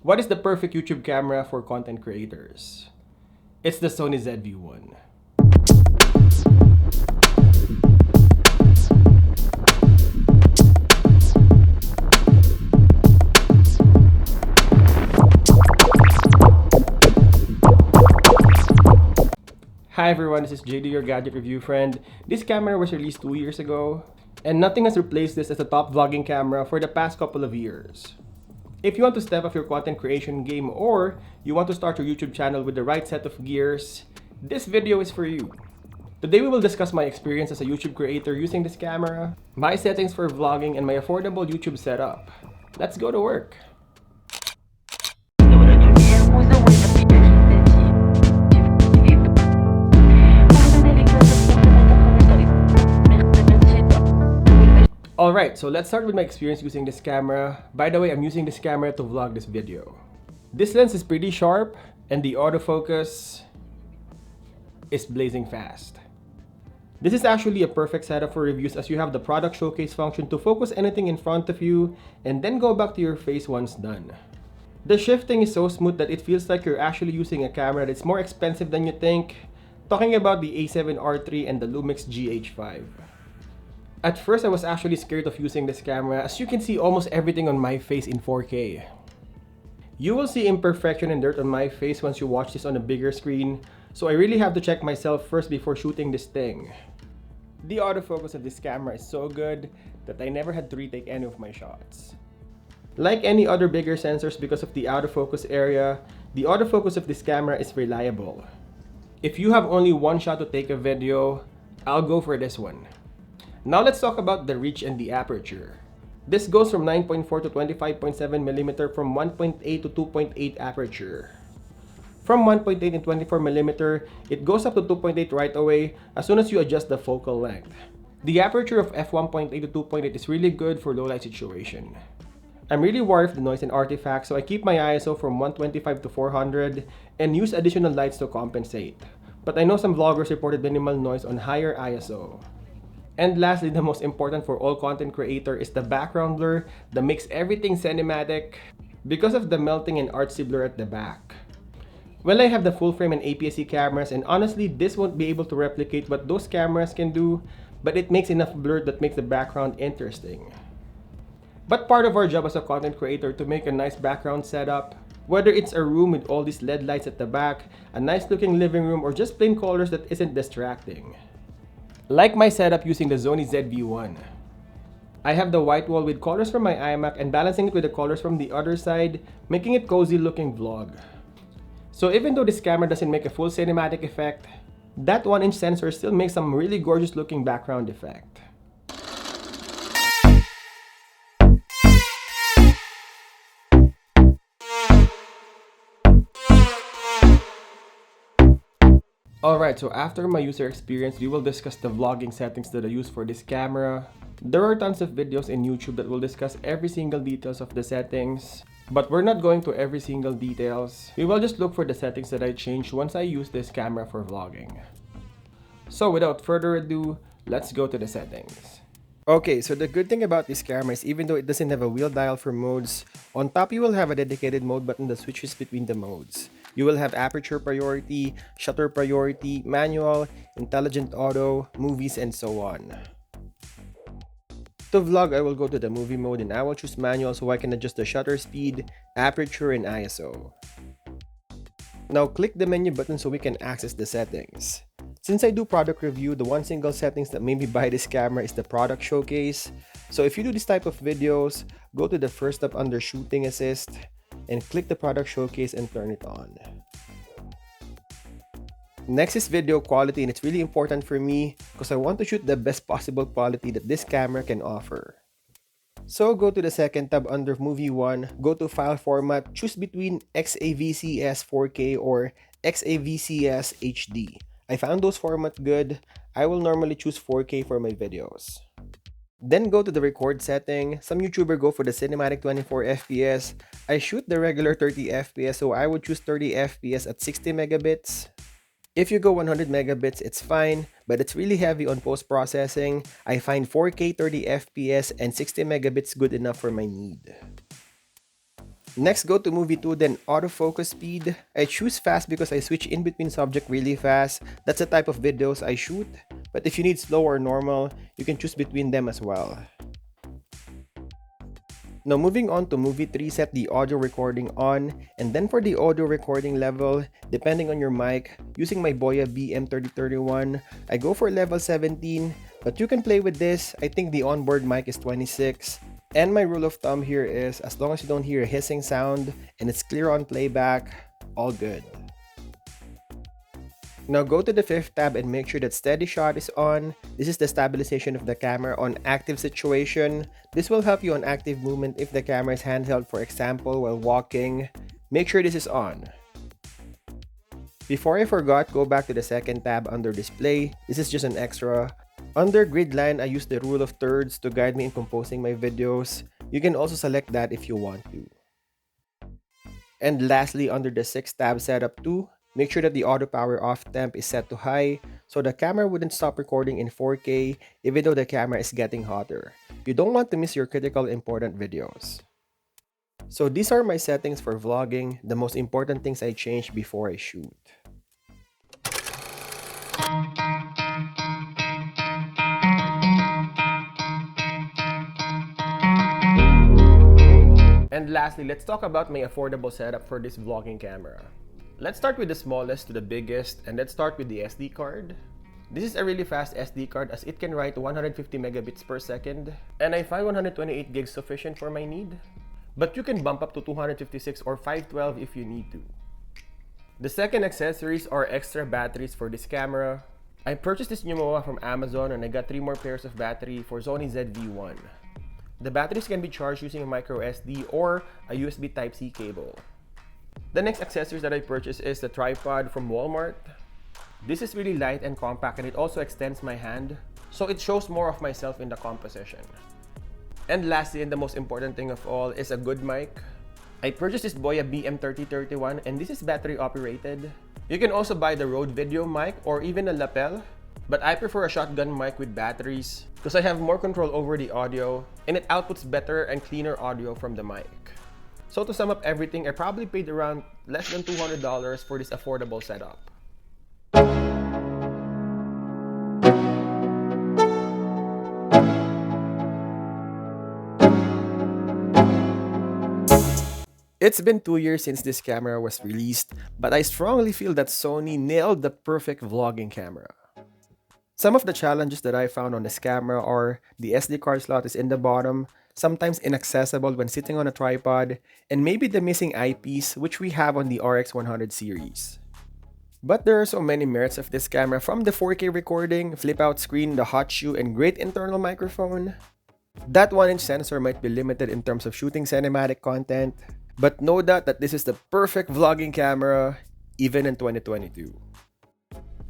What is the perfect YouTube camera for content creators? It's the Sony ZV-1. Hi everyone, this is JD, your gadget review friend. This camera was released 2 years ago, and nothing has replaced this as a top vlogging camera for the past couple of years. If you want to step up your content creation game or you want to start your YouTube channel with the right set of gears, this video is for you. Today we will discuss my experience as a YouTube creator using this camera, my settings for vlogging, and my affordable YouTube setup. Let's go to work. Alright, so let's start with my experience using this camera. By the way, I'm using this camera to vlog this video. This lens is pretty sharp and the autofocus is blazing fast. This is actually a perfect setup for reviews as you have the product showcase function to focus anything in front of you and then go back to your face once done. The shifting is so smooth that it feels like you're actually using a camera that's more expensive than you think. Talking about the A7R III and the Lumix GH5. At first, I was actually scared of using this camera as you can see almost everything on my face in 4K. You will see imperfection and dirt on my face once you watch this on a bigger screen, so I really have to check myself first before shooting this thing. The autofocus of this camera is so good that I never had to retake any of my shots. Like any other bigger sensors, because of the autofocus area, the autofocus of this camera is reliable. If you have only one shot to take a video, I'll go for this one. Now let's talk about the reach and the aperture. This goes from 9.4 to 25.7mm from 1.8 to 2.8 aperture. From 1.8 and 24mm, it goes up to 2.8 right away as soon as you adjust the focal length. The aperture of f1.8 to 2.8 is really good for low light situation. I'm really worried of the noise and artifacts, so I keep my ISO from 125 to 400 and use additional lights to compensate. But I know some vloggers reported minimal noise on higher ISO. And lastly, the most important for all content creator is the background blur that makes everything cinematic because of the melting and artsy blur at the back. Well, I have the full frame and APS-C cameras, and honestly, this won't be able to replicate what those cameras can do, but it makes enough blur that makes the background interesting. But part of our job as a content creator to make a nice background setup, whether it's a room with all these LED lights at the back, a nice looking living room, or just plain colors that isn't distracting. Like my setup using the Sony ZV-1. I have the white wall with colors from my iMac and balancing it with the colors from the other side, making it cozy looking vlog. So even though this camera doesn't make a full cinematic effect, that 1-inch sensor still makes some really gorgeous looking background effect. Alright, so after my user experience, we will discuss the vlogging settings that I use for this camera. There are tons of videos in YouTube that will discuss every single details of the settings, but we're not going to every single details. We will just look for the settings that I changed once I use this camera for vlogging. So without further ado, let's go to the settings. Okay, so the good thing about this camera is even though it doesn't have a wheel dial for modes, on top you will have a dedicated mode button that switches between the modes. You will have aperture priority, shutter priority, manual, intelligent auto, movies, and so on. To vlog, I will go to the movie mode and I will choose manual so I can adjust the shutter speed, aperture, and ISO. Now click the menu button so we can access the settings. Since I do product review, the one single settings that made me buy this camera is the product showcase. So if you do this type of videos, go to the first tab under shooting assist and click the product showcase and turn it on. Next is video quality, and it's really important for me because I want to shoot the best possible quality that this camera can offer. So go to the second tab under movie 1, go to file format, choose between XAVCS 4K or XAVCS HD. I found those formats good. I will normally choose 4K for my videos. Then go to the record setting. Some YouTuber go for the cinematic 24 FPS. I shoot the regular 30 FPS, so I would choose 30 FPS at 60 megabits. If you go 100 megabits, it's fine, but it's really heavy on post-processing. I find 4K 30 FPS and 60 megabits good enough for my need. Next, go to movie 2, then autofocus speed. I choose fast because I switch in between subject really fast. That's the type of videos I shoot. But if you need slow or normal, you can choose between them as well. Now moving on to movie 3, set the audio recording on, and then for the audio recording level, depending on your mic, using my Boya BM3031, I go for level 17, but you can play with this. I think the onboard mic is 26. And my rule of thumb here is, as long as you don't hear a hissing sound and it's clear on playback, all good. Now go to the 5th tab and make sure that steady shot is on. This is the stabilization of the camera on active situation. This will help you on active movement if the camera is handheld, for example, while walking. Make sure this is on. Before I forgot, go back to the 2nd tab under display. This is just an extra. Under grid line, I use the rule of thirds to guide me in composing my videos. You can also select that if you want to. And lastly, under the 6th tab setup 2, make sure that the auto power off temp is set to high so the camera wouldn't stop recording in 4K even though the camera is getting hotter. You don't want to miss your critical important videos. So these are my settings for vlogging, the most important things I change before I shoot. And lastly, let's talk about my affordable setup for this vlogging camera. Let's start with the smallest to the biggest, and let's start with the SD card. This is a really fast SD card as it can write 150 megabits per second, and I find 128 gigs sufficient for my need. But you can bump up to 256 or 512 if you need to. The second accessories are extra batteries for this camera. I purchased this Numoa from Amazon and I got 3 more pairs of battery for Sony ZV-1. The batteries can be charged using a micro SD or a USB Type-C cable. The next accessories that I purchased is the tripod from Walmart. This is really light and compact and it also extends my hand, so it shows more of myself in the composition. And lastly, and the most important thing of all, is a good mic. I purchased this Boya BM3031 and this is battery operated. You can also buy the Rode video mic or even a lapel, but I prefer a shotgun mic with batteries because I have more control over the audio and it outputs better and cleaner audio from the mic. So to sum up everything, I probably paid around less than $200 for this affordable setup. It's been 2 years since this camera was released, but I strongly feel that Sony nailed the perfect vlogging camera. Some of the challenges that I found on this camera are the SD card slot is in the bottom, sometimes inaccessible when sitting on a tripod, and maybe the missing eyepiece which we have on the RX100 series. But there are so many merits of this camera, from the 4K recording, flip-out screen, the hot shoe, and great internal microphone. That 1-inch sensor might be limited in terms of shooting cinematic content, but no doubt that this is the perfect vlogging camera, even in 2022.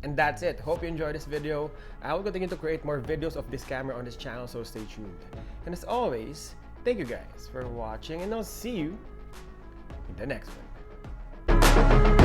And that's it. Hope you enjoyed this video. I will continue to create more videos of this camera on this channel, so stay tuned. And as always, thank you guys for watching, and I'll see you in the next one.